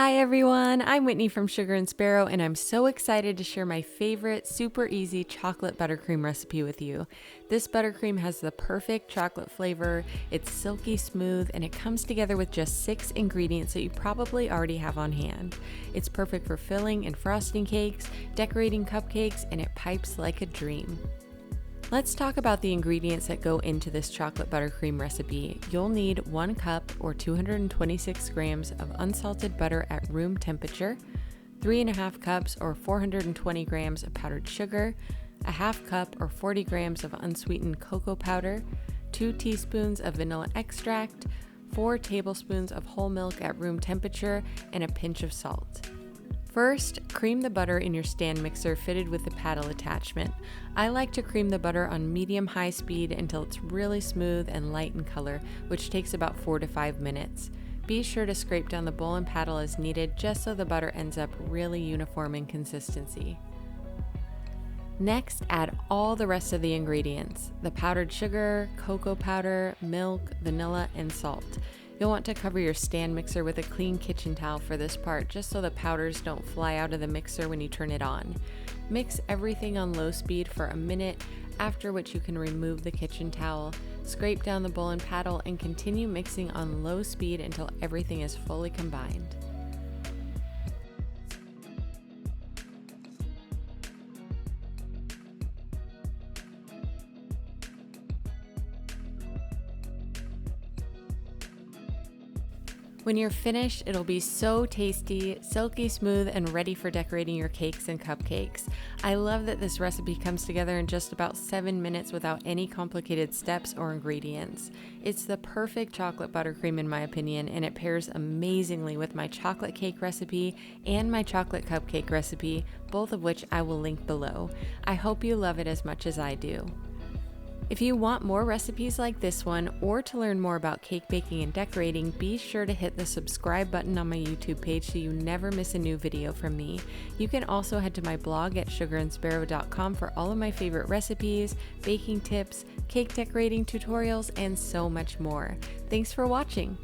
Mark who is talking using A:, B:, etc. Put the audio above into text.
A: Hi everyone, I'm Whitney from Sugar and Sparrow, and I'm so excited to share my favorite super easy chocolate buttercream recipe with you. This buttercream has the perfect chocolate flavor, it's silky smooth, and it comes together with just 6 ingredients that you probably already have on hand. It's perfect for filling and frosting cakes, decorating cupcakes, and it pipes like a dream. Let's talk about the ingredients that go into this chocolate buttercream recipe. You'll need 1 cup or 226 grams of unsalted butter at room temperature, 3.5 cups or 420 grams of powdered sugar, a half cup or 40 grams of unsweetened cocoa powder, 2 teaspoons of vanilla extract, 4 tablespoons of whole milk at room temperature, and a pinch of salt. First, cream the butter in your stand mixer fitted with the paddle attachment. I like to cream the butter on medium-high speed until it's really smooth and light in color, which takes about 4 to 5 minutes. Be sure to scrape down the bowl and paddle as needed, just so the butter ends up really uniform in consistency. Next, add all the rest of the ingredients: the powdered sugar, cocoa powder, milk, vanilla, and salt. You'll want to cover your stand mixer with a clean kitchen towel for this part, just so the powders don't fly out of the mixer when you turn it on. Mix everything on low speed for a minute, after which you can remove the kitchen towel, scrape down the bowl and paddle, and continue mixing on low speed until everything is fully combined. When you're finished, it'll be so tasty, silky smooth, and ready for decorating your cakes and cupcakes. I love that this recipe comes together in just about 7 minutes without any complicated steps or ingredients. It's the perfect chocolate buttercream in my opinion, and it pairs amazingly with my chocolate cake recipe and my chocolate cupcake recipe, both of which I will link below. I hope you love it as much as I do. If you want more recipes like this one, or to learn more about cake baking and decorating, be sure to hit the subscribe button on my YouTube page so you never miss a new video from me. You can also head to my blog at sugarandsparrow.com for all of my favorite recipes, baking tips, cake decorating tutorials, and so much more. Thanks for watching!